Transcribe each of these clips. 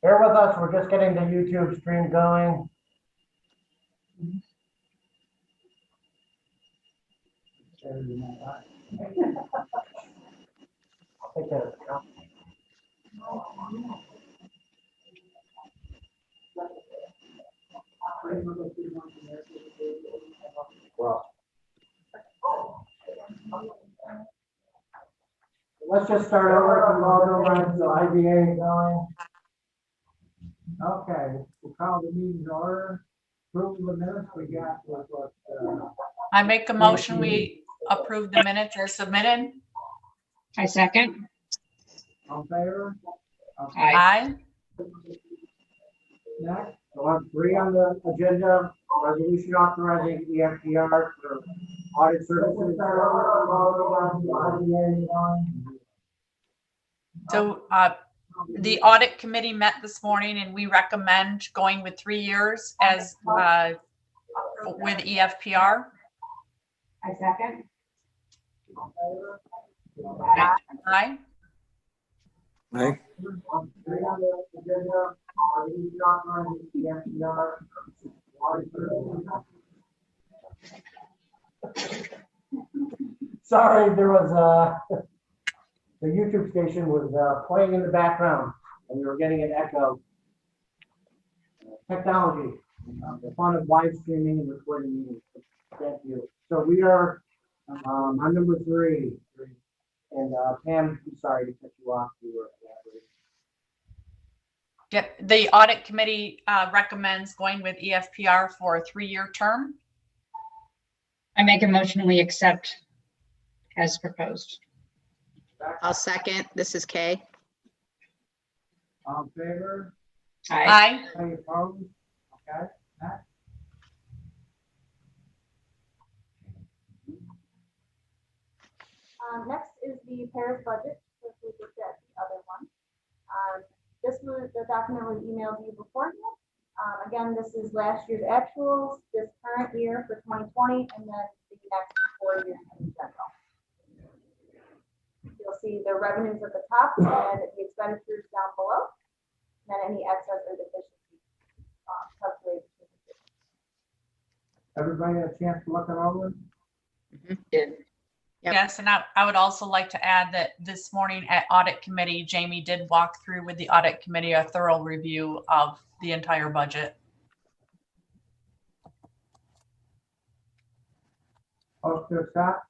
Bear with us, we're just getting the YouTube stream going. I'll take that as a compliment. Well, let's just start over from Alderman, so IDA going. Okay, we'll call the meeting to order. Approve the minutes we got was what, I make a motion, we approve the minutes as submitted. I second. on favor? Okay, Aye. Aye. next, We'll have 3 on the agenda, resolution authorizing EFPR for audit services. So the audit committee met this morning and we recommend going with 3 years as with EFPR. I second. on favor? Aye. Aye. 3 on the agenda, resolution authorizing EFPR for audit services. Sorry, there was the YouTube station was playing in the background and we were getting an echo. Technology, the fun of live streaming and recording meetings. Thank you. So we are on number 3. And Pam, I'm sorry to cut you off. You were elaborating. Yep, the audit committee recommends going with EFPR for a 3-year term. I make a motion, we accept as proposed. I'll second. This is Kay. On favor? Aye. Aye. Any opposed? Okay, next, Next is the Paris budget, which we looked at the other one. The document was emailed to you beforehand. Again, this is last year's actuals, this current year for 2020, and then the next 4 years in general. You'll see the revenues at the top and the expenditures down below, and then any excess or deficiency calculated. everybody had a chance to look it over? Did. Yep. Yes, and I would also like to add that this morning at audit committee, Jamie did walk through with the audit committee a thorough review of the entire budget. Motion to accept?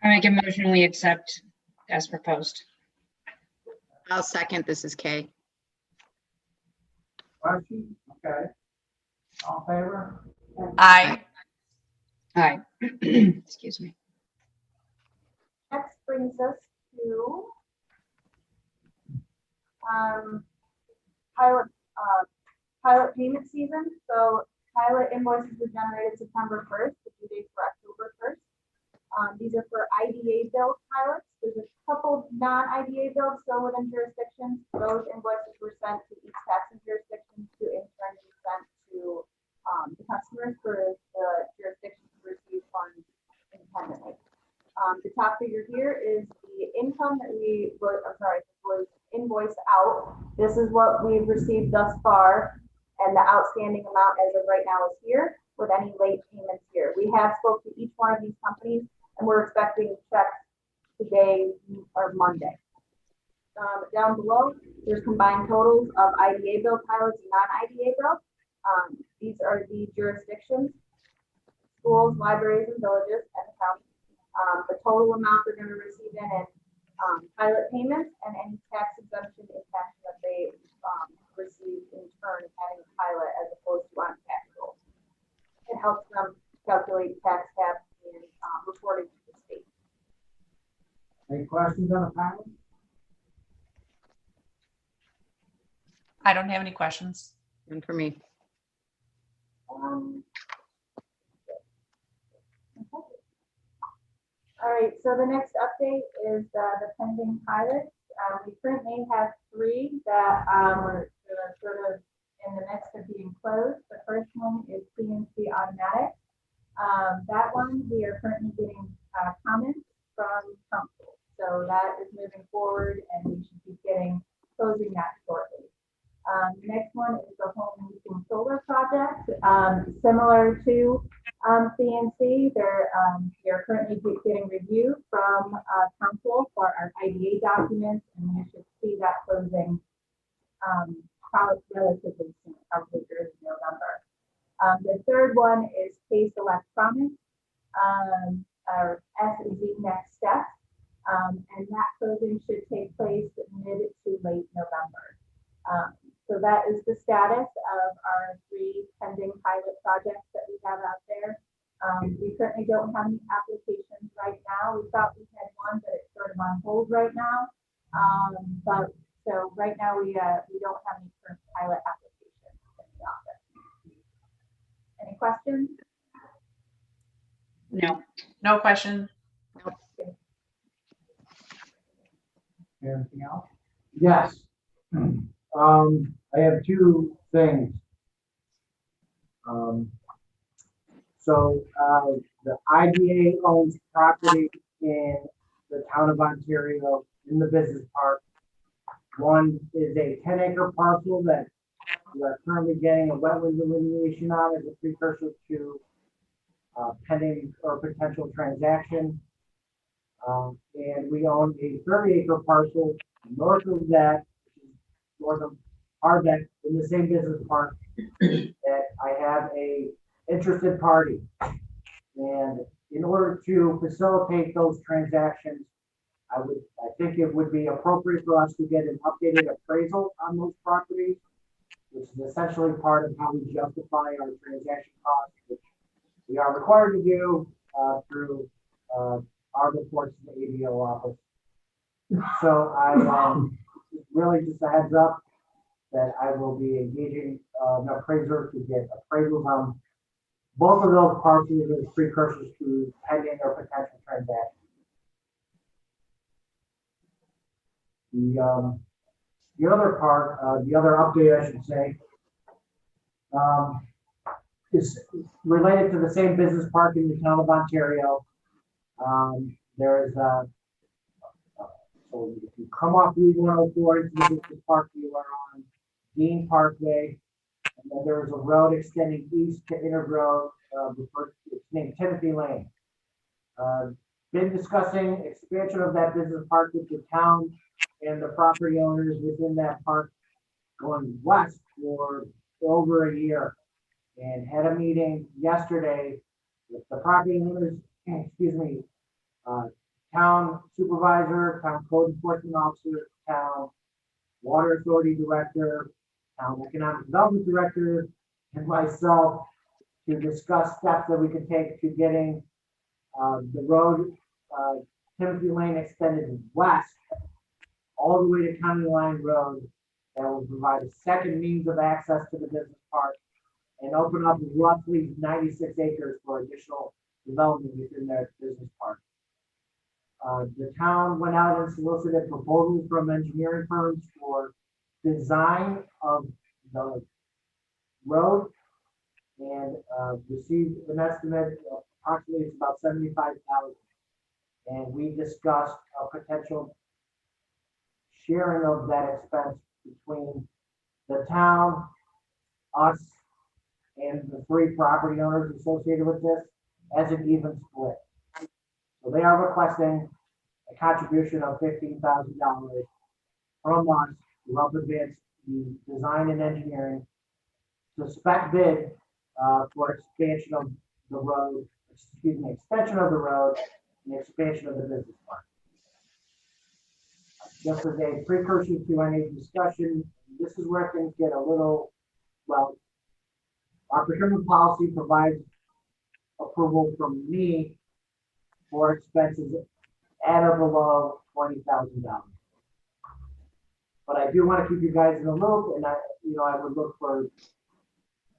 I make a motion, we accept as proposed. I'll second. This is Kay. Question? Okay. All in favor? Aye. Aye. Excuse me. Next brings us to pilot payment season. So pilot invoices were generated September 1st, the due date for October 1st. These are for IDA billed pilots. There's a couple non-IDA bills still within jurisdictions. Those invoices were sent to each taxing jurisdiction to in turn be sent to the customers for the jurisdiction to receive funds independently. The top figure here is the income that was invoiced out. This is what we've received thus far, and the outstanding amount as of right now is here, with any late payments here. We have spoke to each one of these companies, and we're expecting checks today or Monday. Down below, there's combined totals of IDA bill pilots and non-IDA bill. These are the jurisdictions, schools, libraries, and villages, and the county. The total amount they're going to receive in pilot payments and any tax exemption impact that they receive in turn having a pilot as opposed to on tax rolls. It helps them calculate tax cap and reporting to the state. Any questions on the pilot? I don't have any questions. And for me. All right, so the next update is the pending pilot We currently have three that are sort of in the midst of being closed. The first one is CNC Automatic. That one, we are currently getting comments from council. So that is moving forward and we should be closing that shortly. The next one is the home leasing solar project, similar to CNC. They're currently getting review from council for our IDA documents, and you should see that closing probably relatively soon, probably early November. The third one is Case Electronics, our S&Z Next Step, and that closing should take place mid to late November. So that is the status of our three pending pilot projects that we have out there. We currently don't have any applications right now. We thought we had one, but it's sort of on hold right now. But so right now we don't have any current pilot applications in the office. Any questions? No. No question. Anything else? Yes. I have two things. The IDA owns property in the town of Ontario in the business park. One is a 10-acre parcel that we are currently getting a wetland delineation on as a precursor to pending or potential transaction. And we own a 30-acre parcel north of that, north of Arbec in the same business park that I have a interested party. And in order to facilitate those transactions, I think it would be appropriate for us to get an updated appraisal on those properties, which is essentially part of how we justify our transaction costs, which we are required to do through our reports to the ADO office. So I really just a heads up that I will be engaging an appraiser to get appraisals on both of those parcels as precursors to pending or potential transactions. The other part, the other update I should say, is related to the same business park in the town of Ontario. There is so if you come off Route 104 into the business park, you are on Dean Parkway, and then there is a road extending east to Intergrove, it's named Timothy Lane. Been discussing expansion of that business park with the town and the property owners within that park going west for over a year, and had a meeting yesterday with the property owners, town supervisor, town code enforcement officer, town water authority director, town economic development director, and myself to discuss steps that we can take to getting the road, Timothy Lane extended west all the way to County Line Road. That will provide a second means of access to the business park and open up roughly 96 acres for additional development within that business park. The town went out and solicited proposals from engineering firms for design of the road and received an estimate of approximately it's about $75,000. And we discussed a potential sharing of that expense between the town, us, and the three property owners associated with this as an even split. So they are requesting a contribution of $15,000 from us to help advance the design and engineering to spec bid for expansion of the road, extension of the road and expansion of the business park. Just as a precursor to any discussion, this is where things get a little, well, our procurement policy provides approval from me for expenses at or below $20,000. But I do want to keep you guys in the loop, and I would look for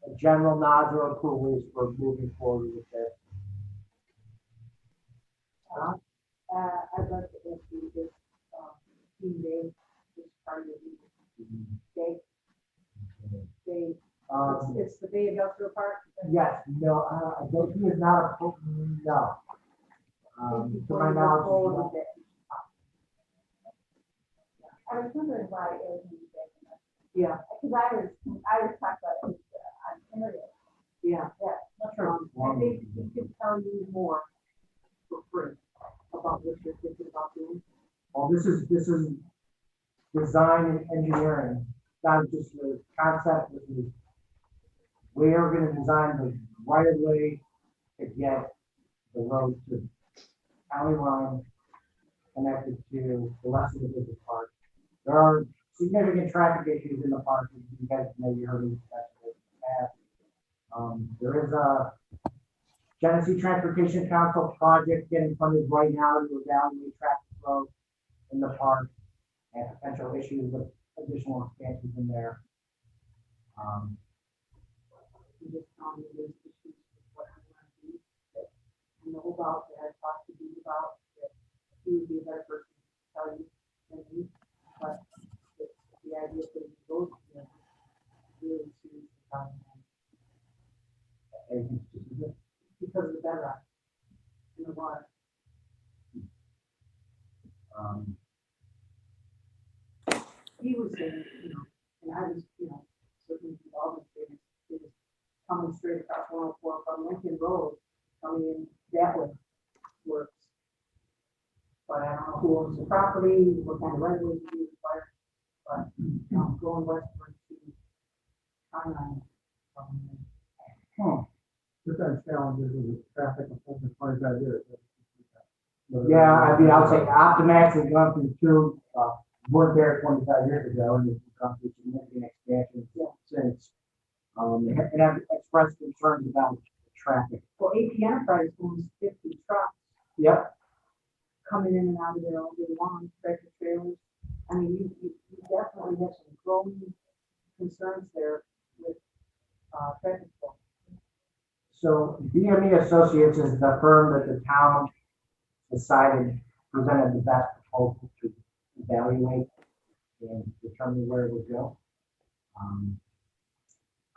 a general nod or approvals for moving forward with this. I'd like to ask you this. team day, this part of the day. Day, it's the Bay Industrial Park. Yes, no, I don't, he is not a, no. To my knowledge, he's I was wondering why it was in the not. Yeah, because I was talking about it on internet. yeah. Yeah. I think he could tell you more for free about what you're thinking about doing. Well, this is design and engineering, not just the concept, this is, we are gonna design the right of way to get the road to county line connected to the rest of the business park. There are significant traffic issues in the park, as you guys maybe heard me discuss in the past. There is a Genesee Transportation Council project getting funded right now to evaluate traffic flow in the park and potential issues with additional expansions in there. You just tell me there's issues with what I want to do, that I know about, that I talked to you about, that he would be a better person to tell you than me. But the idea that it goes to really serious about And it's just- because of the bedrock in the water. He was saying, and I was, certainly involved in it, it was coming straight across 104 from Lincoln Road, coming in that way works. But I don't know who owns the property, what kind of right of way to be required, but, going westward to Conline. Just that challenges with traffic of 25 years. Yeah, I mean, I'll say Optimax has gone through two, weren't there 25 years ago, and it's gone through significant expansion since. And I've expressed concerns about traffic. Well, AP Enterprise owns 50 trucks Yep, coming in and out of there all day long, tractor trailers. I mean, you definitely have some growing concerns there with, traffic flow. so BME Associates is the firm that the town decided presented the best proposal to evaluate and determine where it would go.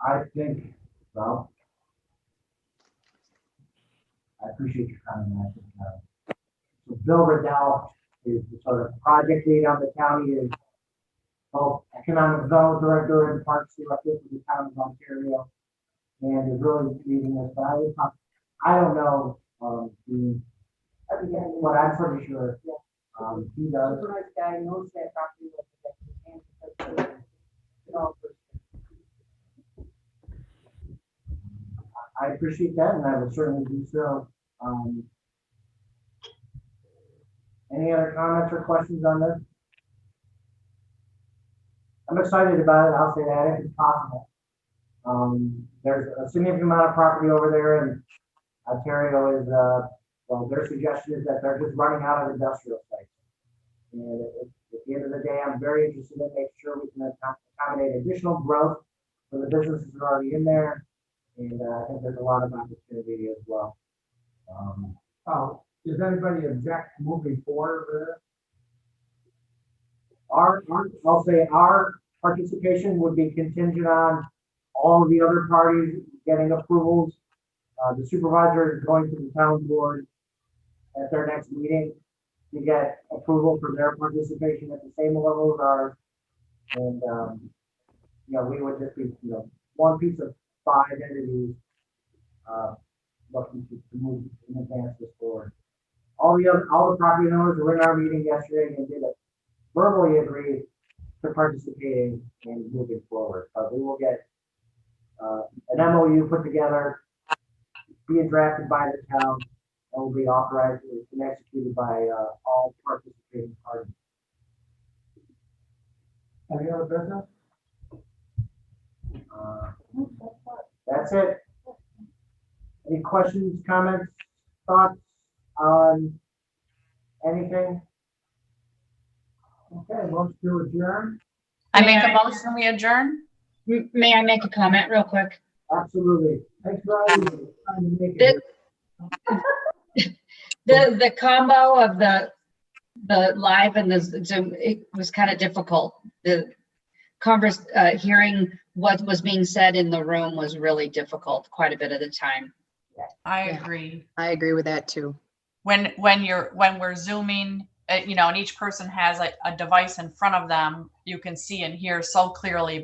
I think, well, I appreciate your comment. I think, so Bill Riddell is the sort of project lead on the county, is both economic development director and parks director for the town of Ontario, and is really leading this. But I don't know, but I'm pretty sure he does. Super nice guy, knows that property like the back of his hand, because developers. I appreciate that, and I will certainly do so. Any other comments or questions on this? I'm excited about it. I'll say that if it's possible. There's a significant amount of property over there, and Ontario is, well, their suggestion is that they're just running out of industrial sites. And at the end of the day, I'm very interested in making sure we can accommodate additional growth for the businesses that are already in there. And I think there's a lot of opportunity as well. Does anybody object moving forward with it? I'll say our participation would be contingent on all of the other parties getting approvals. The supervisor is going to the town board at their next meeting to get approval for their participation at the same level as ours. And, we would just be, one piece of 5 entities, looking to move and advance this forward. All the property owners were in our meeting yesterday and did verbally agree to participating and moving forward. We will get an MOU put together, being drafted by the town, and will be authorized and executed by all participating parties. Any other business? That's it. Any questions, comments, thoughts on anything? Okay, motion to adjourn. I make a motion, we adjourn? May I make a comment real quick? Absolutely. Thanks for all you trying to make The- it. The combo of the the live and the Zoom, it was kind of difficult. The hearing what was being said in the room was really difficult quite a bit of the time. I Yeah. agree. I agree with that too. When we're zooming, and each person has a device in front of them, you can see and hear so clearly,